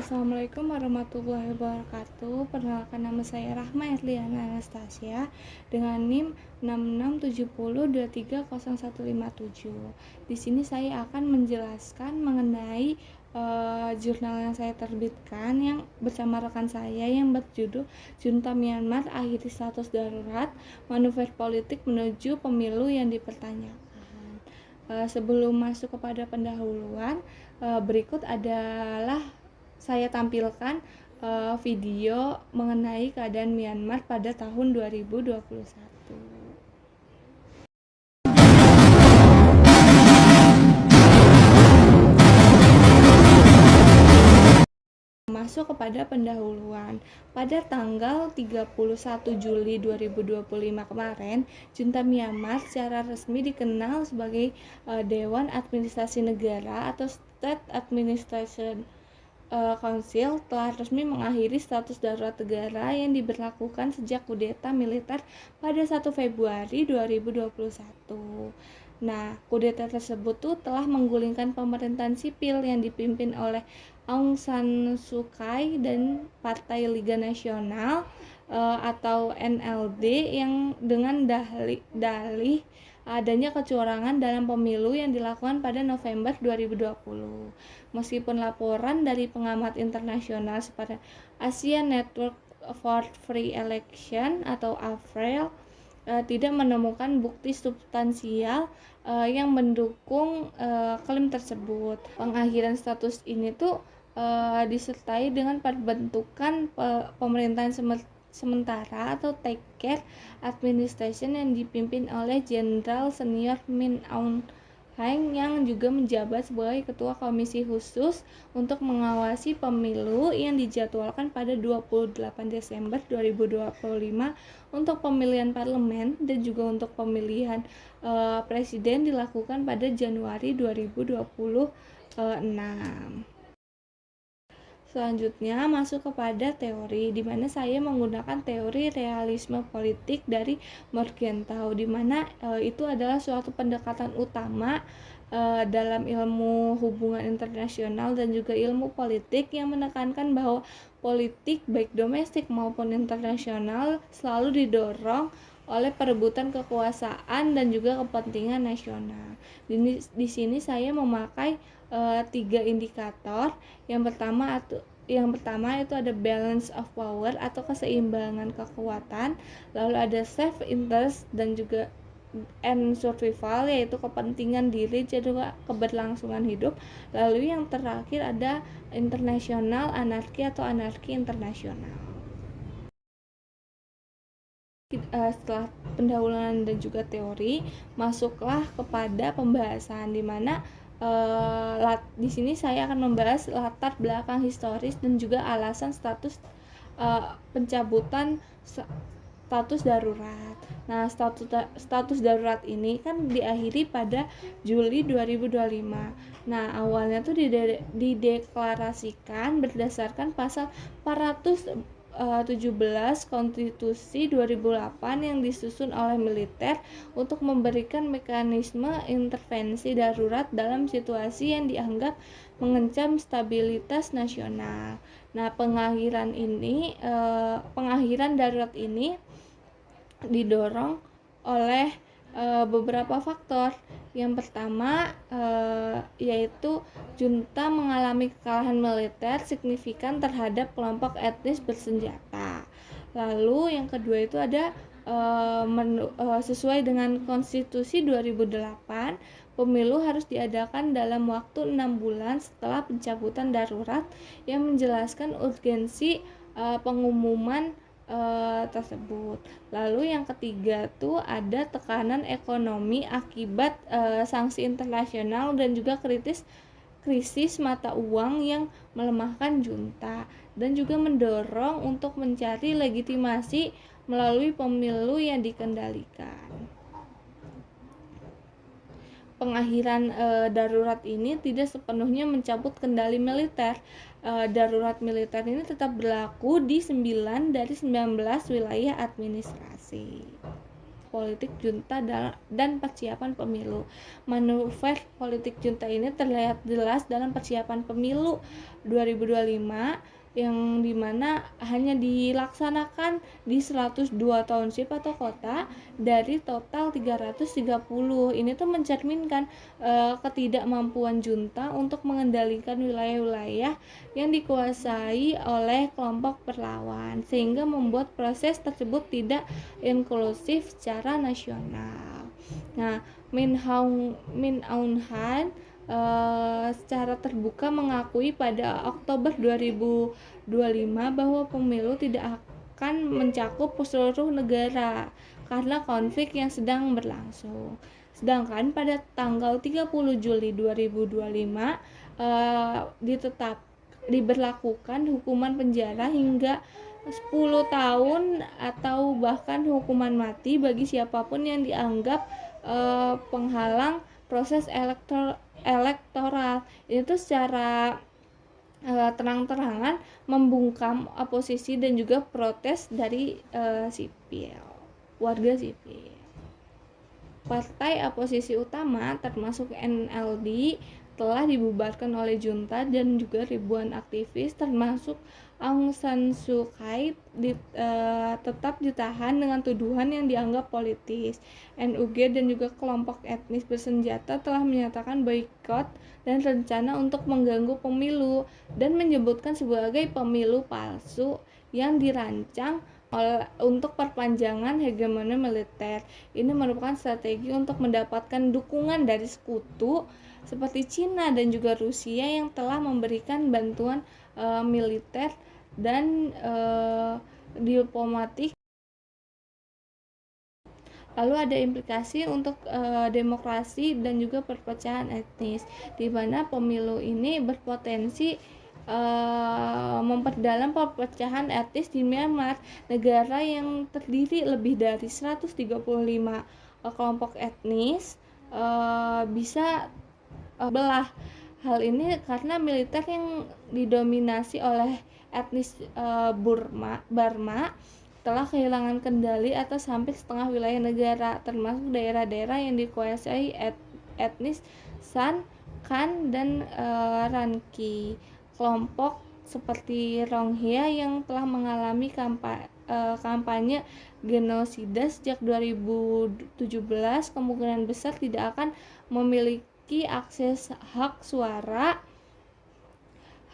Assalamualaikum warahmatullahi wabarakatuh. Perkenalkan, nama saya Rahma Erliana Anastasia dengan NIM 6670230157. Di sini saya akan menjelaskan mengenai jurnal yang saya terbitkan yang bersama rekan saya yang berjudul Junta Myanmar Akhiri Status Darurat, Manuver Politik Menuju Pemilu yang Dipertanyakan. Sebelum masuk kepada pendahuluan, berikut adalah saya tampilkan video mengenai keadaan Myanmar pada tahun 2021. Masuk kepada pendahuluan. Pada tanggal 31 Juli 2025 kemarin, Junta Myanmar secara resmi dikenal sebagai Dewan Administrasi Negara atau State Administration Council telah resmi mengakhiri status darurat negara yang diberlakukan sejak kudeta militer pada 1 Februari 2021. Nah, kudeta tersebut telah menggulingkan pemerintahan sipil yang dipimpin oleh Aung San Suu Kyi dan Partai Liga Nasional atau NLD yang dengan dalih adanya kecurangan dalam pemilu yang dilakukan pada November 2020. Meskipun laporan dari pengamat internasional seperti Asian Network for Free Election atau AFREL tidak menemukan bukti substansial yang mendukung klaim tersebut. Pengakhiran status ini disertai dengan pembentukan pemerintahan sementara atau take care administration yang dipimpin oleh Jenderal Senior Min Aung Hlaing yang juga menjabat sebagai Ketua Komisi Khusus untuk mengawasi pemilu yang dijadwalkan pada 28 Desember 2025 untuk pemilihan parlemen dan juga untuk pemilihan presiden dilakukan pada Januari 2026. Selanjutnya masuk kepada teori, di mana saya menggunakan teori realisme politik dari Morgenthau, di mana itu adalah suatu pendekatan utama dalam ilmu hubungan internasional dan juga ilmu politik yang menekankan bahwa politik baik domestik maupun internasional selalu didorong oleh perebutan kekuasaan dan juga kepentingan nasional. Di sini saya memakai 3 indikator. Yang pertama itu ada balance of power atau keseimbangan kekuatan, lalu ada self interest dan juga and survival yaitu kepentingan diri dan juga keberlangsungan hidup. Lalu yang terakhir ada internasional anarki atau anarki internasional. Setelah pendahuluan dan juga teori, masuklah kepada pembahasan, di mana di sini saya akan membahas latar belakang historis dan juga alasan pencabutan status darurat. Nah, status darurat ini kan diakhiri pada Juli 2025. Nah, awalnya dideklarasikan berdasarkan pasal 417 Konstitusi 2008 yang disusun oleh militer untuk memberikan mekanisme intervensi darurat dalam situasi yang dianggap mengancam stabilitas nasional. Nah, pengakhiran darurat ini didorong oleh beberapa faktor. Yang pertama yaitu junta mengalami kekalahan militer signifikan terhadap kelompok etnis bersenjata. Lalu yang kedua itu ada sesuai dengan Konstitusi 2008, pemilu harus diadakan dalam waktu 6 bulan setelah pencabutan darurat yang menjelaskan urgensi pengumuman tersebut. Lalu yang ketiga ada tekanan ekonomi akibat sanksi internasional dan juga krisis mata uang yang melemahkan junta dan juga mendorong untuk mencari legitimasi melalui pemilu yang dikendalikan. Pengakhiran darurat ini tidak sepenuhnya mencabut kendali militer. Darurat militer ini tetap berlaku di 9 dari 19 wilayah administrasi. politik junta dan persiapan pemilu. Manuver politik junta ini terlihat jelas dalam persiapan pemilu 2025 yang dimana hanya dilaksanakan di 102 township atau kota dari total 330. Ini tuh mencerminkan ketidakmampuan junta untuk mengendalikan wilayah-wilayah yang dikuasai oleh kelompok perlawan, sehingga membuat proses tersebut tidak inklusif secara nasional. Nah, Min Aung Hlaing secara terbuka mengakui pada Oktober 2025 bahwa pemilu tidak akan mencakup seluruh negara karena konflik yang sedang berlangsung. Sedangkan pada tanggal 30 Juli 2025 diberlakukan hukuman penjara hingga 10 tahun atau bahkan hukuman mati bagi siapapun yang dianggap penghalang proses elektoral. Itu secara terang-terangan membungkam oposisi dan juga protes dari warga sipil. Partai oposisi utama termasuk NLD telah dibubarkan oleh junta dan juga ribuan aktivis termasuk Aung San Suu Kyi tetap ditahan dengan tuduhan yang dianggap politis. NUG dan juga kelompok etnis bersenjata telah menyatakan boikot dan rencana untuk mengganggu pemilu dan menyebutkan sebagai pemilu palsu yang dirancang untuk perpanjangan hegemoni militer. Ini merupakan strategi untuk mendapatkan dukungan dari sekutu seperti Cina dan juga Rusia yang telah memberikan bantuan militer dan diplomatik. Lalu ada implikasi untuk demokrasi dan juga perpecahan etnis, di mana pemilu ini berpotensi memperdalam perpecahan etnis di Myanmar, negara yang terdiri lebih dari 135 kelompok etnis bisa belah. Hal ini karena militer yang didominasi oleh etnis Burma telah kehilangan kendali atas hampir setengah wilayah negara, termasuk daerah-daerah yang dikuasai etnis San, Khan, dan Ranki. Kelompok seperti Rohingya yang telah mengalami kampanye genosida sejak 2017 kemungkinan besar tidak akan memiliki akses hak suara.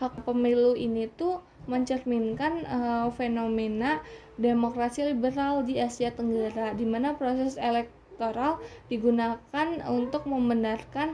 Hak pemilu ini tuh mencerminkan fenomena demokrasi liberal di Asia Tenggara, di mana proses elektoral digunakan untuk membenarkan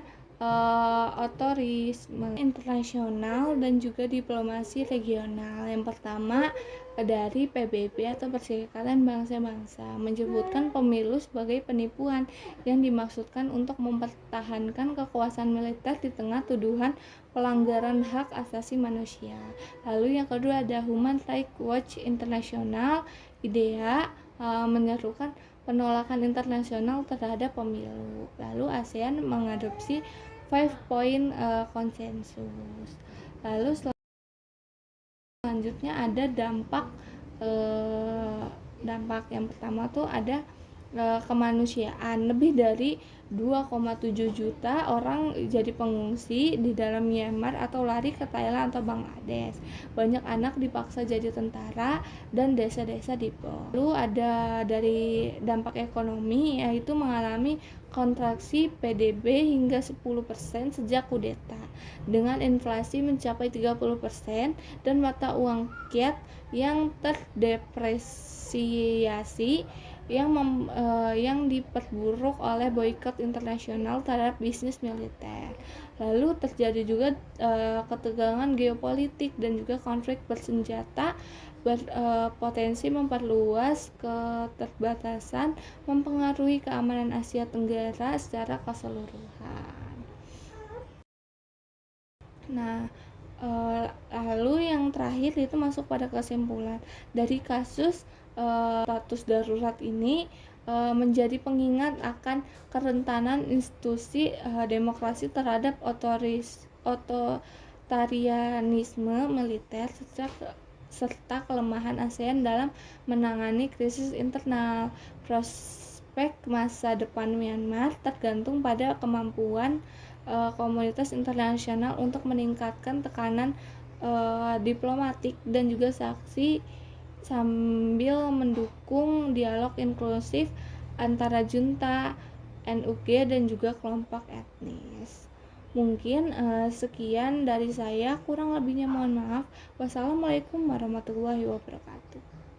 otorisme internasional dan juga diplomasi regional. Yang pertama dari PBB atau Perserikatan Bangsa-Bangsa menyebutkan pemilu sebagai penipuan yang dimaksudkan untuk mempertahankan kekuasaan militer di tengah tuduhan pelanggaran hak asasi manusia. Lalu yang kedua ada Human Rights Watch International, IDEA, menyerukan penolakan internasional terhadap pemilu. Lalu ASEAN mengadopsi 5-point konsensus. Lalu selanjutnya ada dampak yang pertama tuh ada kemanusiaan. Lebih dari 2,7 juta orang jadi pengungsi di dalam Myanmar atau lari ke Thailand atau Bangladesh. Banyak anak dipaksa jadi tentara dan desa-desa dibom. Lalu ada dari dampak ekonomi, yaitu mengalami kontraksi PDB hingga 10% sejak kudeta, dengan inflasi mencapai 30% dan mata uang kyat yang terdepresiasi yang diperburuk oleh boikot internasional terhadap bisnis militer. Lalu terjadi juga ketegangan geopolitik dan juga konflik bersenjata berpotensi memperluas keterbatasan, mempengaruhi keamanan Asia Tenggara secara keseluruhan. Nah, lalu yang terakhir itu masuk pada kesimpulan dari kasus status darurat ini menjadi pengingat akan kerentanan institusi demokrasi terhadap otoritarianisme militer serta kelemahan ASEAN dalam menangani krisis internal. prospek masa depan Myanmar tergantung pada kemampuan komunitas internasional untuk meningkatkan tekanan diplomatik dan juga saksi sambil mendukung dialog inklusif antara junta, NUG dan juga kelompok etnis. Mungkin sekian dari saya, kurang lebihnya mohon maaf. Wassalamualaikum warahmatullahi wabarakatuh.